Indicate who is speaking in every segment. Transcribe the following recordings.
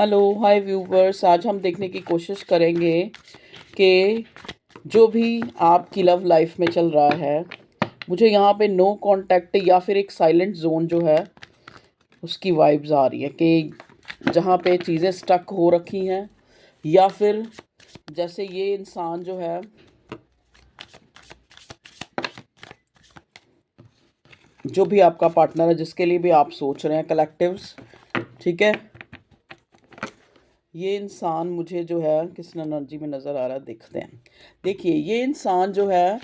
Speaker 1: Hello hi viewers. आज हम देखने की कोशिश करेंगे कि जो भी आपकी लव लाइफ में चल रहा है, मुझे यहाँ पे नो कांटेक्ट या फिर एक साइलेंट जोन जो है उसकी वाइब्स आ रही है कि जहाँ पे चीज़ें स्टक हो रखी हैं, या फिर जैसे ये इंसान जो है, जो भी आपका पार्टनर है जिसके लिए भी आप सोच रहे हैं कलेक्टिव्स, ठीक है, ये इंसान मुझे जो है किस एनर्जी में नज़र आ रहा है देखते हैं। देखिए, ये इंसान जो है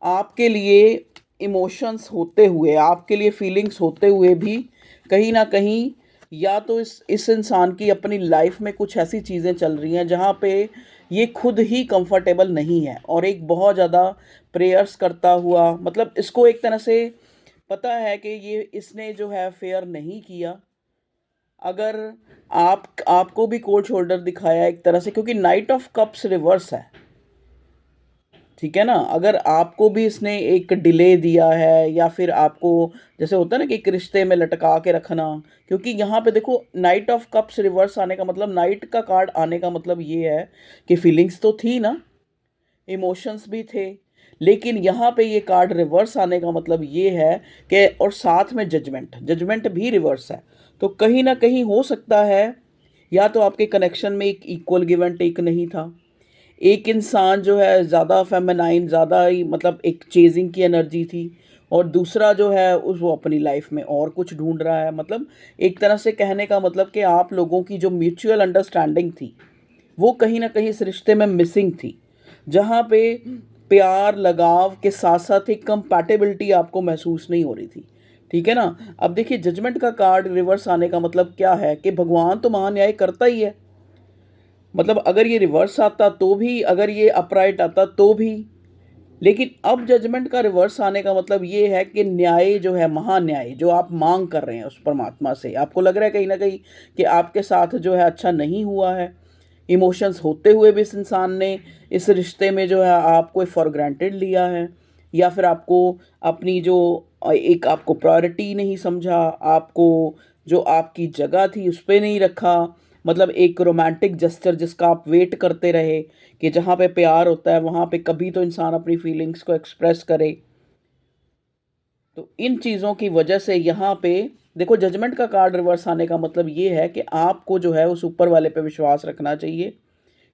Speaker 1: आपके लिए इमोशंस होते हुए, आपके लिए फीलिंग्स होते हुए भी कहीं ना कहीं, या तो इस इंसान की अपनी लाइफ में कुछ ऐसी चीज़ें चल रही हैं जहाँ पे ये खुद ही कंफर्टेबल नहीं है, और एक बहुत ज़्यादा प्रेयर्स करता हुआ, मतलब इसको एक तरह से पता है कि ये इसने जो है फेयर नहीं किया। अगर आपको भी कोल्ड शोल्डर दिखाया एक तरह से, क्योंकि नाइट ऑफ कप्स रिवर्स है, ठीक है ना। अगर आपको भी इसने एक डिले दिया है, या फिर आपको जैसे होता है ना कि एक रिश्ते में लटका के रखना, क्योंकि यहाँ पे देखो नाइट ऑफ कप्स रिवर्स आने का मतलब, नाइट का कार्ड आने का मतलब ये है कि फीलिंग्स तो थी ना, इमोशंस भी थे, लेकिन यहाँ पे ये कार्ड रिवर्स आने का मतलब ये है कि, और साथ में जजमेंट, जजमेंट भी रिवर्स है। तो कहीं ना कहीं हो सकता है, या तो आपके कनेक्शन में एक इक्वल गिव एंड टेक नहीं था, एक इंसान जो है ज़्यादा फेमिनाइन, ज़्यादा ही मतलब एक चेजिंग की एनर्जी थी, और दूसरा जो है उस वो अपनी लाइफ में और कुछ ढूंढ रहा है। मतलब एक तरह से कहने का मतलब कि आप लोगों की जो म्यूचुअल अंडरस्टैंडिंग थी वो कहीं ना कहीं इस रिश्ते में मिसिंग थी, जहाँ पे प्यार लगाव के साथ साथ एक कंपैटिबिलिटी आपको महसूस नहीं हो रही थी, ठीक है ना। अब देखिए, जजमेंट का कार्ड रिवर्स आने का मतलब क्या है कि भगवान तो महान्याय करता ही है। मतलब अगर ये रिवर्स आता तो भी, अगर ये अपराइट आता तो भी, लेकिन अब जजमेंट का रिवर्स आने का मतलब ये है कि न्याय जो है, महान्याय जो आप मांग कर रहे हैं उस परमात्मा से, आपको लग रहा है कहीं ना कहीं कि आपके साथ जो है अच्छा नहीं हुआ है। इमोशंस होते हुए भी इस इंसान ने इस रिश्ते में जो है आपको फॉर ग्रांटेड लिया है, या फिर आपको अपनी जो एक आपको प्रायोरिटी नहीं समझा, आपको जो आपकी जगह थी उस पर नहीं रखा। मतलब एक रोमांटिक जस्चर जिसका आप वेट करते रहे कि जहाँ पे प्यार होता है वहाँ पे कभी तो इंसान अपनी फीलिंग्स को एक्सप्रेस करे। तो इन चीज़ों की वजह से यहाँ पे देखो, जजमेंट का कार्ड रिवर्स आने का मतलब ये है कि आपको जो है उस ऊपर वाले पे विश्वास रखना चाहिए,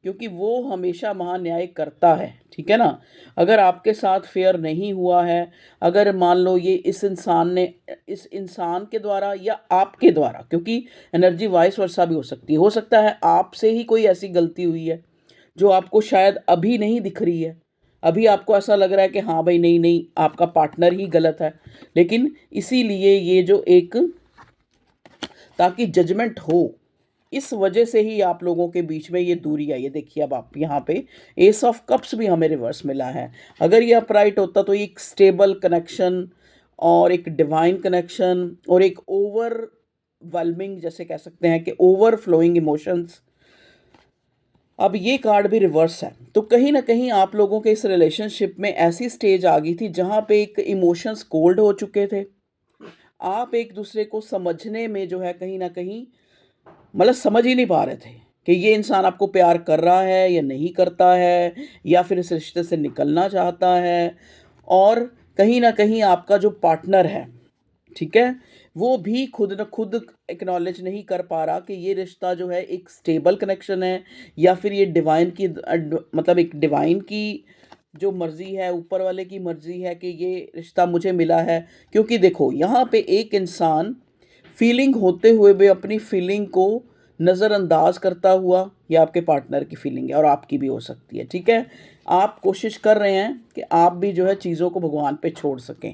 Speaker 1: क्योंकि वो हमेशा महान्याय करता है, ठीक है ना। अगर आपके साथ फेयर नहीं हुआ है, अगर मान लो ये इस इंसान ने, इस इंसान के द्वारा या आपके द्वारा, क्योंकि एनर्जी वाइस वर्सा भी हो सकती है, हो सकता है आपसे ही कोई ऐसी गलती हुई है जो आपको शायद अभी नहीं दिख रही है, अभी आपको ऐसा लग रहा है कि हाँ भाई, नहीं नहीं आपका पार्टनर ही गलत है, लेकिन इसीलिए ये जो एक, ताकि जजमेंट हो, इस वजह से ही आप लोगों के बीच में ये दूरी आई है। देखिए, अब आप यहाँ पे एस ऑफ कप्स भी हमें रिवर्स मिला है। अगर ये अपराइट होता तो एक स्टेबल कनेक्शन, और एक डिवाइन कनेक्शन, और एक ओवरवेलमिंग, जैसे कह सकते हैं कि ओवरफ्लोइंग इमोशंस। अब ये कार्ड भी रिवर्स है, तो कहीं ना कहीं आप लोगों के इस रिलेशनशिप में ऐसी स्टेज आ गई थी जहाँ पे एक इमोशंस कोल्ड हो चुके थे, आप एक दूसरे को समझने में जो है कहीं ना कहीं, मतलब समझ ही नहीं पा रहे थे कि ये इंसान आपको प्यार कर रहा है या नहीं करता है, या फिर इस रिश्ते से निकलना चाहता है। और कहीं ना कहीं आपका जो पार्टनर है, ठीक है, वो भी खुद न खुद एक्नॉलेज नहीं कर पा रहा कि ये रिश्ता जो है एक स्टेबल कनेक्शन है, या फिर ये डिवाइन की मतलब एक डिवाइन की जो मर्जी है, ऊपर वाले की मर्जी है कि ये रिश्ता मुझे मिला है। क्योंकि देखो, यहाँ पे एक इंसान फीलिंग होते हुए भी अपनी फीलिंग को नज़रअंदाज करता हुआ, या आपके पार्टनर की फीलिंग है और आपकी भी हो सकती है, ठीक है, आप कोशिश कर रहे हैं कि आप भी जो है चीज़ों को भगवान पे छोड़ सकें,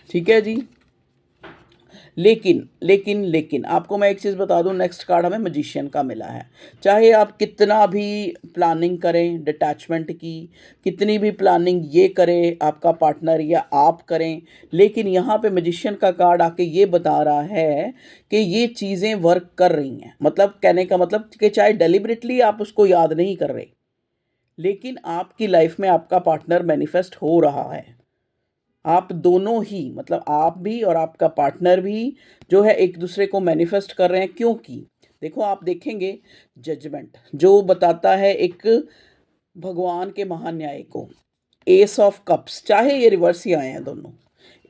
Speaker 1: ठीक है जी। लेकिन लेकिन लेकिन आपको मैं एक चीज़ बता दूं, नेक्स्ट कार्ड हमें मजिशियन का मिला है। चाहे आप कितना भी प्लानिंग करें डिटैचमेंट की, कितनी भी प्लानिंग ये करे आपका पार्टनर या आप करें, लेकिन यहाँ पे मजिशियन का कार्ड आके ये बता रहा है कि ये चीज़ें वर्क कर रही हैं। मतलब कहने का मतलब कि चाहे डेलिबरेटली आप उसको याद नहीं कर रहे, लेकिन आपकी लाइफ में आपका पार्टनर मैनिफेस्ट हो रहा है। आप दोनों ही, मतलब आप भी और आपका पार्टनर भी जो है एक दूसरे को मैनिफेस्ट कर रहे हैं, क्योंकि देखो आप देखेंगे जजमेंट जो बताता है एक भगवान के महान्याय को, एस ऑफ कप्स, चाहे ये रिवर्स ही आए हैं दोनों,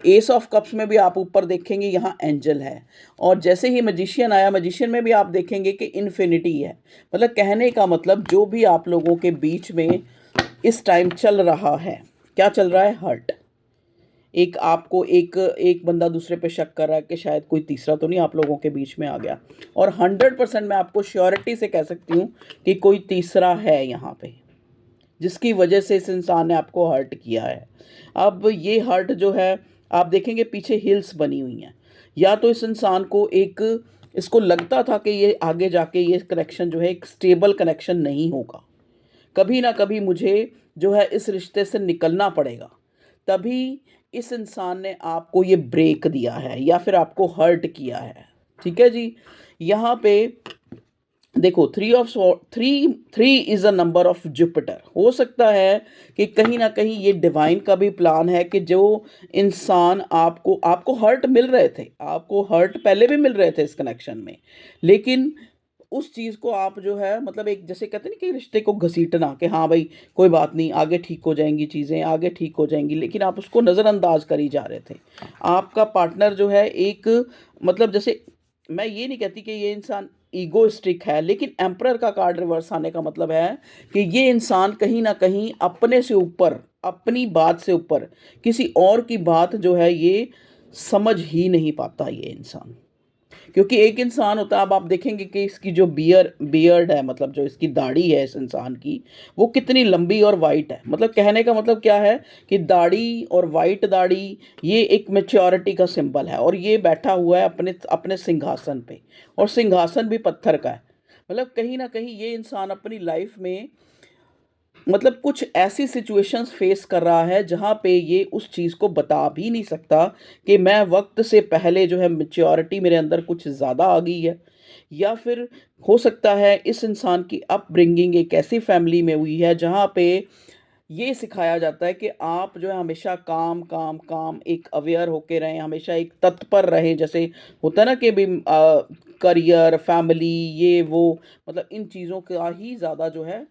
Speaker 1: एस ऑफ कप्स में भी आप ऊपर देखेंगे यहाँ एंजल है, और जैसे ही मैजिशियन आया, मैजिशियन में भी आप देखेंगे कि इन्फिनिटी है। मतलब कहने का मतलब जो भी आप लोगों के बीच में इस टाइम चल रहा है, क्या चल रहा है, हर्ट। एक आपको एक एक बंदा दूसरे पे शक कर रहा है कि शायद कोई तीसरा तो नहीं आप लोगों के बीच में आ गया, और 100% मैं आपको श्योरिटी से कह सकती हूँ कि कोई तीसरा है यहाँ पे, जिसकी वजह से इस इंसान ने आपको हर्ट किया है। अब ये हर्ट जो है आप देखेंगे पीछे हिल्स बनी हुई हैं, या तो इस इंसान को एक, इसको लगता था कि ये आगे जाके ये कनेक्शन जो है एक स्टेबल कनेक्शन नहीं होगा, कभी ना कभी मुझे जो है इस रिश्ते से निकलना पड़ेगा, तभी इस इंसान ने आपको ये ब्रेक दिया है या फिर आपको हर्ट किया है। ठीक है जी। यहाँ पे देखो three is a number of Jupiter. हो सकता है कि कहीं ना कहीं ये डिवाइन का भी प्लान है कि जो इंसान आपको आपको हर्ट मिल रहे थे, आपको हर्ट पहले भी मिल रहे थे इस कनेक्शन में, लेकिन उस चीज़ को आप जो है मतलब एक जैसे कहते हैं ना कि रिश्ते को घसीटना कि हाँ भाई कोई बात नहीं, आगे ठीक हो जाएंगी चीज़ें, आगे ठीक हो जाएंगी, लेकिन आप उसको नज़रअंदाज करी जा रहे थे। आपका पार्टनर जो है एक, मतलब जैसे मैं ये नहीं कहती कि ये इंसान ईगोइस्टिक है, लेकिन एम्परर का कार्ड रिवर्स आने का मतलब है कि ये इंसान कहीं ना कहीं अपने से ऊपर, अपनी बात से ऊपर किसी और की बात जो है ये समझ ही नहीं पाता ये इंसान। क्योंकि एक इंसान होता है, अब आप देखेंगे कि इसकी जो बियर्ड है, मतलब जो इसकी दाढ़ी है इस इंसान की, वो कितनी लंबी और वाइट है। मतलब कहने का मतलब क्या है कि दाढ़ी और वाइट दाढ़ी ये एक मेच्योरिटी का सिंबल है, और ये बैठा हुआ है अपने अपने सिंहासन पे, और सिंहासन भी पत्थर का है। मतलब कहीं ना कहीं ये इंसान अपनी लाइफ में मतलब कुछ ऐसी सिचुएशंस फेस कर रहा है जहाँ पे ये उस चीज़ को बता भी नहीं सकता कि मैं वक्त से पहले जो है मैच्योरिटी मेरे अंदर कुछ ज़्यादा आ गई है, या फिर हो सकता है इस इंसान की अपब्रिंगिंग एक ऐसी फैमिली में हुई है जहाँ पे ये सिखाया जाता है कि आप जो है हमेशा काम काम काम, एक अवेयर होके रहें, हमेशा एक तत्पर रहें, जैसे होता है ना कि भी करियर, फैमिली, ये वो, मतलब इन चीज़ों का ही ज़्यादा जो है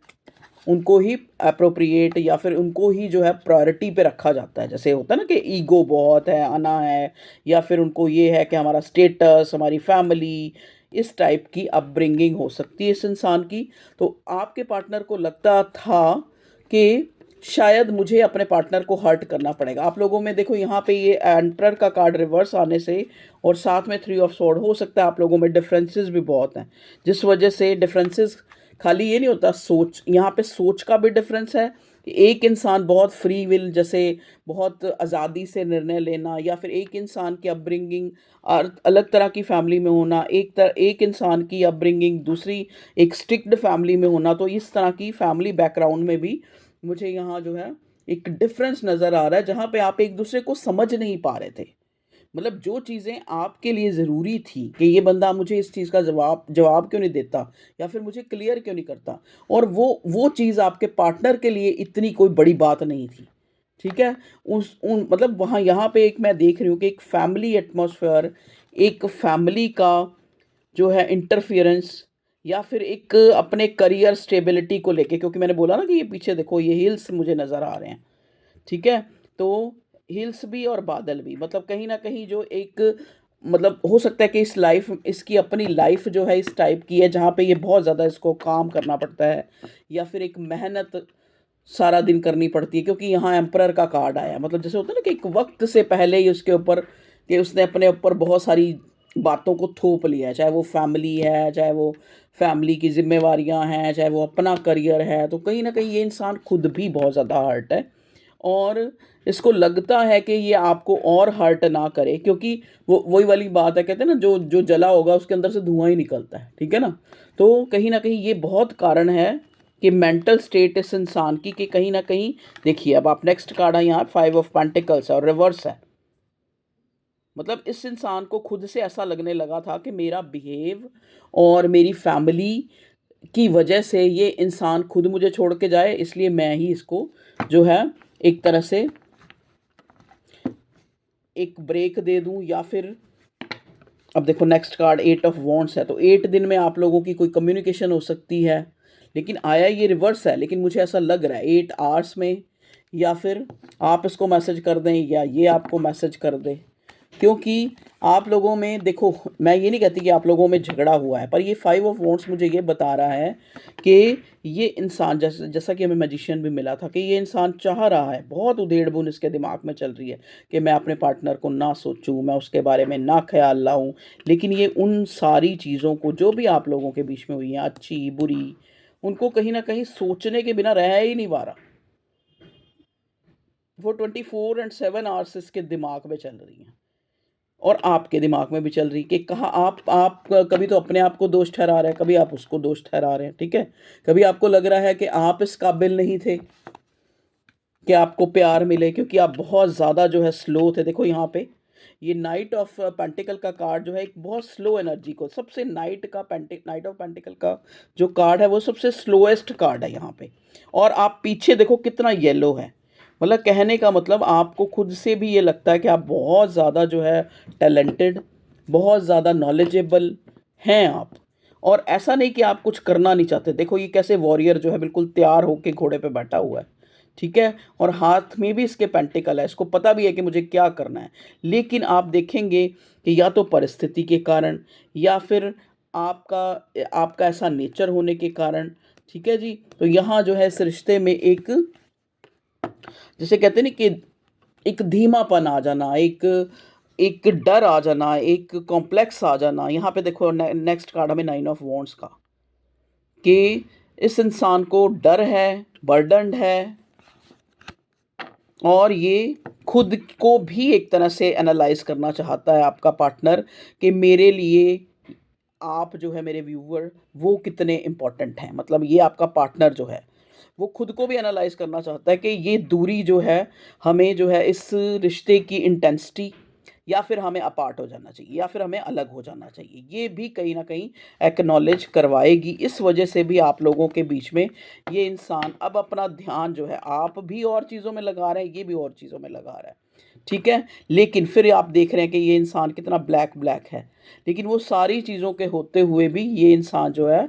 Speaker 1: उनको ही अप्रोप्रिएट या फिर उनको ही जो है प्रायोरिटी पे रखा जाता है। जैसे होता है ना कि ईगो बहुत है, आना है, या फिर उनको ये है कि हमारा स्टेटस, हमारी फैमिली, इस टाइप की अपब्रिंगिंग हो सकती है इस इंसान की। तो आपके पार्टनर को लगता था कि शायद मुझे अपने पार्टनर को हर्ट करना पड़ेगा। आप लोगों में देखो यहाँ पे ये एम्परर का कार्ड रिवर्स आने से और साथ में थ्री ऑफ स्वॉर्ड, हो सकता है आप लोगों में डिफरेंसेस भी बहुत हैं, जिस वजह से डिफरेंसेस खाली ये नहीं होता, सोच, यहाँ पे सोच का भी डिफरेंस है कि एक इंसान बहुत फ्री विल, जैसे बहुत आज़ादी से निर्णय लेना, या फिर एक इंसान की अपब्रिंगिंग अलग तरह की फैमिली में होना, एक इंसान की अपब्रिंगिंग दूसरी एक स्ट्रिक्ट फैमिली में होना। तो इस तरह की फैमिली बैकग्राउंड में भी मुझे यहाँ जो है एक डिफरेंस नज़र आ रहा है, जहाँ पे आप एक दूसरे को समझ नहीं पा रहे थे। मतलब जो चीज़ें आपके लिए ज़रूरी थी कि ये बंदा मुझे इस चीज़ का जवाब जवाब क्यों नहीं देता, या फिर मुझे क्लियर क्यों नहीं करता, और वो चीज़ आपके पार्टनर के लिए इतनी कोई बड़ी बात नहीं थी। ठीक है। उस उन मतलब वहाँ यहाँ पे एक मैं देख रही हूँ कि एक फैमिली एटमॉस्फेयर, एक फैमिली का जो है इंटरफियरेंस, या फिर एक अपने करियर स्टेबिलिटी को लेके, क्योंकि मैंने बोला ना कि ये पीछे देखो ये हिल्स मुझे नज़र आ रहे हैं। ठीक है। तो हिल्स भी और बादल भी, मतलब कहीं ना कहीं जो एक, मतलब हो सकता है कि इस लाइफ, इसकी अपनी लाइफ जो है इस टाइप की है जहाँ पे ये बहुत ज़्यादा इसको काम करना पड़ता है, या फिर एक मेहनत सारा दिन करनी पड़ती है, क्योंकि यहाँ एम्परर का कार्ड आया। मतलब जैसे होता है ना कि एक वक्त से पहले ही उसके ऊपर, कि उसने अपने ऊपर बहुत सारी बातों को थोप लिया है, चाहे वो फैमिली है, चाहे वो फैमिली की जिम्मेवारियां हैं, चाहे वो अपना करियर है। तो कहीं ना कहीं ये इंसान खुद भी बहुत ज़्यादा हर्ट है, और इसको लगता है कि ये आपको और हर्ट ना करे, क्योंकि वो वही वाली बात है, कहते हैं ना जो जो जला होगा उसके अंदर से धुआं ही निकलता है। ठीक है ना। तो कहीं ना कहीं ये बहुत कारण है कि मेंटल स्टेट इस इंसान की, कि कहीं ना कहीं देखिए, अब आप नेक्स्ट कार्ड है यहाँ 5 ऑफ पेंटिकल्स और रिवर्स है। मतलब इस इंसान को खुद से ऐसा लगने लगा था कि मेरा बिहेव और मेरी फैमिली की वजह से ये इंसान खुद मुझे छोड़ के जाए, इसलिए मैं ही इसको जो है एक तरह से एक ब्रेक दे दूं, या फिर अब देखो नेक्स्ट कार्ड 8 ऑफ वॉन्ड्स है, तो 8 दिन में आप लोगों की कोई कम्युनिकेशन हो सकती है, लेकिन आया ये रिवर्स है। लेकिन मुझे ऐसा लग रहा है 8 आवर्स में, या फिर आप इसको मैसेज कर दें या ये आपको मैसेज कर दे, क्योंकि आप लोगों में देखो, मैं ये नहीं कहती कि आप लोगों में झगड़ा हुआ है, पर ये 5 ऑफ वॉन्ड्स मुझे ये बता रहा है कि ये इंसान, जैसा कि हमें मैजिशियन भी मिला था, कि ये इंसान चाह रहा है, बहुत उधेड़-बुन इसके दिमाग में चल रही है कि मैं अपने पार्टनर को ना सोचूं, मैं उसके बारे में ना ख्याल लाऊं। लेकिन ये उन सारी चीज़ों को जो भी आप लोगों के बीच में हुई हैं, अच्छी बुरी, उनको कहीं ना कहीं सोचने के बिना रह ही नहीं पा रहा। वो 24/7 आवर्स इसके दिमाग में चल रही हैं, और आपके दिमाग में भी चल रही कि कहाँ आप कभी तो अपने आप को दोष ठहरा रहे हैं, कभी आप उसको दोष ठहरा रहे हैं, ठीक है। कभी आपको लग रहा है कि आप इस काबिल नहीं थे कि आपको प्यार मिले, क्योंकि आप बहुत ज़्यादा जो है स्लो थे। देखो यहाँ पे ये नाइट ऑफ पेंटिकल का कार्ड जो है एक बहुत स्लो एनर्जी को, सबसे नाइट ऑफ पेंटिकल का जो कार्ड है वो सबसे स्लोएस्ट कार्ड है यहाँ पे। और आप पीछे देखो कितना येलो है, मतलब कहने का मतलब आपको खुद से भी ये लगता है कि आप बहुत ज़्यादा जो है टैलेंटेड, बहुत ज़्यादा नॉलेजेबल हैं आप। और ऐसा नहीं कि आप कुछ करना नहीं चाहते। देखो ये कैसे वॉरियर जो है बिल्कुल तैयार होके घोड़े पे बैठा हुआ है, ठीक है। और हाथ में भी इसके पेंटिकल है, इसको पता भी है कि मुझे क्या करना है। लेकिन आप देखेंगे कि या तो परिस्थिति के कारण, या फिर आपका आपका ऐसा नेचर होने के कारण, ठीक है जी। तो यहाँ जो है इस रिश्ते में एक, जिसे कहते हैं ना कि एक धीमापन आ जाना, एक एक डर आ जाना, एक कॉम्प्लेक्स आ जाना। यहाँ पे देखो नेक्स्ट कार्ड हमें 9 ऑफ वॉन्ड्स का, कि इस इंसान को डर है, बर्डन्ड है, और ये खुद को भी एक तरह से एनालाइज करना चाहता है आपका पार्टनर, कि मेरे लिए आप जो है मेरे व्यूअर वो कितने इम्पोर्टेंट हैं। मतलब ये आपका पार्टनर जो है वो खुद को भी एनालाइज करना चाहता है कि ये दूरी जो है हमें जो है इस रिश्ते की इंटेंसिटी, या फिर हमें अपार्ट हो जाना चाहिए, या फिर हमें अलग हो जाना चाहिए, ये भी कहीं ना कहीं एक्नॉलेज करवाएगी। इस वजह से भी आप लोगों के बीच में ये इंसान अब अपना ध्यान जो है, आप भी और चीज़ों में लगा रहे हैं, ये भी और चीज़ों में लगा रहा है, ठीक है। लेकिन फिर आप देख रहे हैं कि ये इंसान कितना ब्लैक ब्लैक है, लेकिन वो सारी चीज़ों के होते हुए भी ये इंसान जो है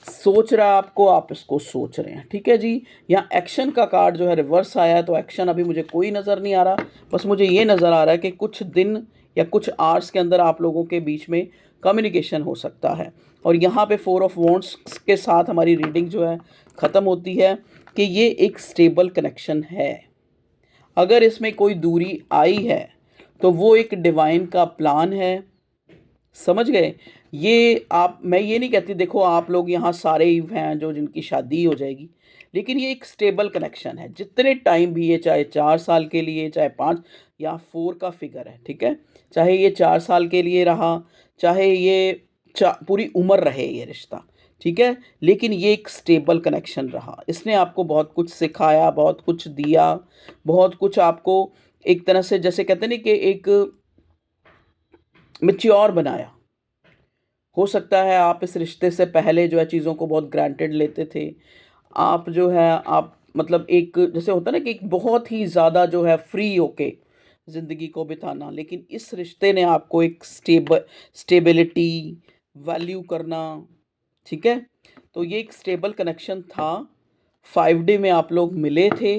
Speaker 1: सोच रहा है आपको, आप इसको सोच रहे हैं, ठीक है जी। यहाँ एक्शन का कार्ड जो है रिवर्स आया है, तो एक्शन अभी मुझे कोई नज़र नहीं आ रहा। बस मुझे ये नज़र आ रहा है कि कुछ दिन या कुछ आवर्स के अंदर आप लोगों के बीच में कम्युनिकेशन हो सकता है। और यहाँ पे 4 ऑफ वॉन्ड्स के साथ हमारी रीडिंग जो है ख़त्म होती है कि ये एक स्टेबल कनेक्शन है। अगर इसमें कोई दूरी आई है तो वो एक डिवाइन का प्लान है, समझ गए। ये आप, मैं ये नहीं कहती देखो आप लोग यहाँ सारे ही हैं जो जिनकी शादी हो जाएगी, लेकिन ये एक स्टेबल कनेक्शन है जितने टाइम भी, ये चाहे 4 साल के लिए, चाहे 5, या 4 का फिगर है, ठीक है। चाहे ये 4 साल के लिए रहा, चाहे ये पूरी उम्र रहे ये रिश्ता, ठीक है। लेकिन ये एक स्टेबल कनेक्शन रहा, इसने आपको बहुत कुछ सिखाया, बहुत कुछ दिया, बहुत कुछ आपको एक तरह से जैसे कहते हैं ना कि एक मैच्योर बनाया। हो सकता है आप इस रिश्ते से पहले जो है चीज़ों को बहुत ग्रांटेड लेते थे। आप जो है आप मतलब एक जैसे होता है ना कि एक बहुत ही ज़्यादा जो है फ्री होके ज़िंदगी को बिताना, लेकिन इस रिश्ते ने आपको एक स्टेबिलिटी, वैल्यू करना, ठीक है। तो ये एक स्टेबल कनेक्शन था। 5D में आप लोग मिले थे।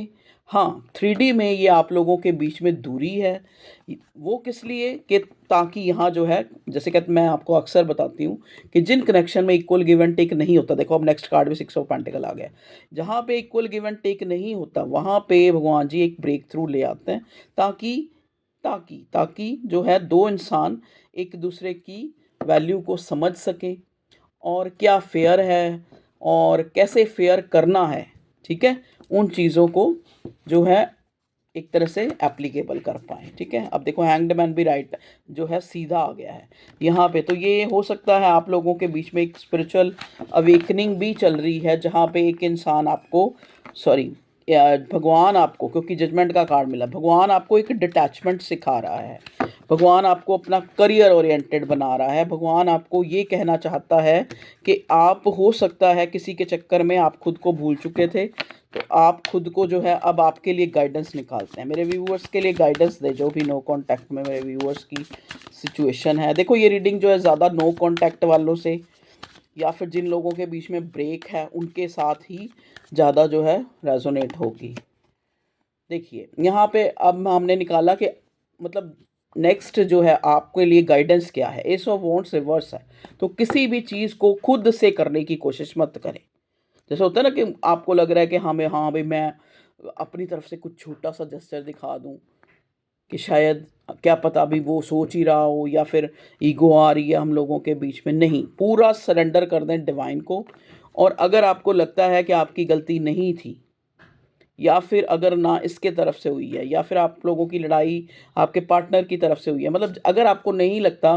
Speaker 1: हाँ, 3D में ये आप लोगों के बीच में दूरी है। वो किस लिए कि ताकि यहाँ जो है, जैसे कि मैं आपको अक्सर बताती हूँ कि जिन कनेक्शन में इक्वल गिव एंड टेक नहीं होता, देखो अब नेक्स्ट कार्ड में 6 ऑफ पेंटिकल आ गया। जहाँ पे इक्वल गिव एंड टेक नहीं होता वहाँ पे भगवान जी एक ब्रेक थ्रू ले आते हैं, ताकि ताकि ताकि जो है दो इंसान एक दूसरे की वैल्यू को समझ सकें, और क्या फेयर है और कैसे फेयर करना है, ठीक है। उन चीज़ों को जो है एक तरह से एप्लीकेबल कर पाएँ, ठीक है। अब देखो हैंग्ड मैन भी राइट जो है सीधा आ गया है यहाँ पे। तो ये हो सकता है आप लोगों के बीच में एक स्पिरिचुअल अवेकनिंग भी चल रही है, जहाँ पे एक इंसान आपको, सॉरी, भगवान आपको, क्योंकि जजमेंट का कार्ड मिला, भगवान आपको एक डिटैचमेंट सिखा रहा है, भगवान आपको अपना करियर ओरिएंटेड बना रहा है। भगवान आपको ये कहना चाहता है कि आप, हो सकता है किसी के चक्कर में आप खुद को भूल चुके थे, तो आप खुद को जो है अब आपके लिए गाइडेंस निकालते हैं। मेरे व्यूअर्स के लिए गाइडेंस दे, जो भी नो कांटेक्ट में मेरे व्यूअर्स की सिचुएशन है। देखो ये रीडिंग जो है ज़्यादा नो कांटेक्ट वालों से या फिर जिन लोगों के बीच में ब्रेक है उनके साथ ही ज़्यादा जो है रेजोनेट होगी। देखिए यहाँ पे अब हमने निकाला कि मतलब नेक्स्ट जो है आपके लिए गाइडेंस क्या है। एस ऑफ वॉन्ड्स रिवर्स है, तो किसी भी चीज़ को खुद से करने की कोशिश मत करें। जैसे होता है ना कि आपको लग रहा है कि हाँ भाई मैं अपनी तरफ से कुछ छोटा सा जेस्चर दिखा दूं कि शायद क्या पता अभी वो सोच ही रहा हो या फिर ईगो आ रही है हम लोगों के बीच में। नहीं, पूरा सरेंडर कर दें डिवाइन को। और अगर आपको लगता है कि आपकी गलती नहीं थी या फिर अगर ना इसके तरफ से हुई है या फिर आप लोगों की लड़ाई आपके पार्टनर की तरफ से हुई है, मतलब अगर आपको नहीं लगता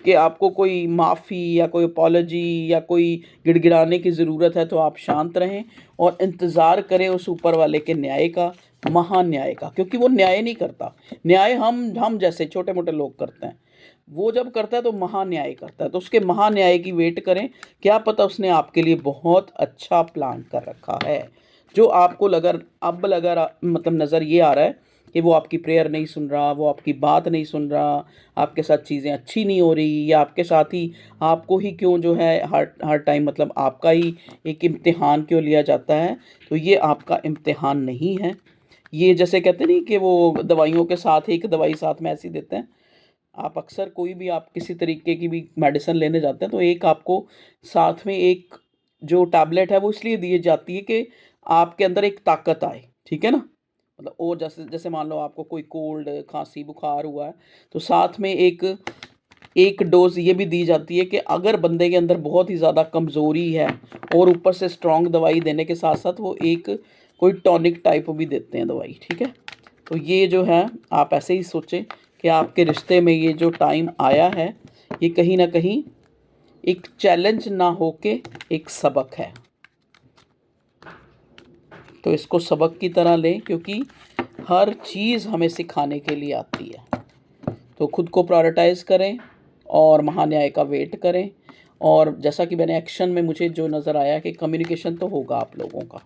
Speaker 1: कि आपको कोई माफ़ी या कोई अपॉलजी या कोई गिड़गिड़ाने की ज़रूरत है, तो आप शांत रहें और इंतज़ार करें उस ऊपर वाले के न्याय का, महान्याय का। क्योंकि वो न्याय नहीं करता, न्याय हम जैसे छोटे मोटे लोग करते हैं। वो जब करता है तो महान्याय करता है, तो उसके महान्याय की वेट करें। क्या पता उसने आपके लिए बहुत अच्छा प्लान कर रखा है, जो आपको मतलब नज़र ये आ रहा है कि वो आपकी प्रेयर नहीं सुन रहा, वो आपकी बात नहीं सुन रहा, आपके साथ चीज़ें अच्छी नहीं हो रही, या आपके साथ ही आपको ही क्यों जो है हर हर टाइम मतलब आपका ही एक इम्तिहान क्यों लिया जाता है। तो ये आपका इम्तिहान नहीं है। ये जैसे कहते नहीं कि वो दवाइयों के साथ एक दवाई साथ में ऐसी देते हैं। आप अक्सर कोई भी आप किसी तरीके की भी मेडिसिन लेने जाते हैं तो एक आपको साथ में एक जो टैबलेट है वो इसलिए दी जाती है कि आपके अंदर एक ताकत आए, ठीक है ना। मतलब और जैसे जैसे मान लो आपको कोई कोल्ड खांसी बुखार हुआ है, तो साथ में एक एक डोज ये भी दी जाती है कि अगर बंदे के अंदर बहुत ही ज़्यादा कमज़ोरी है और ऊपर से स्ट्रॉन्ग दवाई देने के साथ साथ वो एक कोई टॉनिक टाइप भी देते हैं दवाई, ठीक है। तो ये जो है आप ऐसे ही सोचें कि आपके रिश्ते में ये जो टाइम आया है ये कहीं ना कहीं एक चैलेंज ना होके एक सबक है। तो इसको सबक की तरह लें, क्योंकि हर चीज़ हमें सिखाने के लिए आती है। तो खुद को प्रायोरिटाइज़ करें और महान्याय का वेट करें। और जैसा कि मैंने एक्शन में मुझे जो नज़र आया कि कम्युनिकेशन तो होगा आप लोगों का,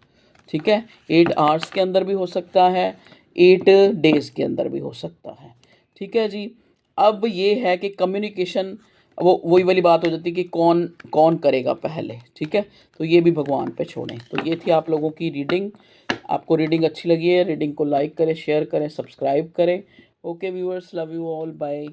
Speaker 1: ठीक है। 8 आवर्स के अंदर भी हो सकता है, 8 डेज़ के अंदर भी हो सकता है, ठीक है जी। अब ये है कि कम्युनिकेशन वो वही वाली बात हो जाती है कि कौन कौन करेगा पहले, ठीक है। तो ये भी भगवान पे छोड़ें। तो ये थी आप लोगों की रीडिंग। आपको रीडिंग अच्छी लगी है, रीडिंग को लाइक करें, शेयर करें, सब्सक्राइब करें। Okay viewers, love you all, bye.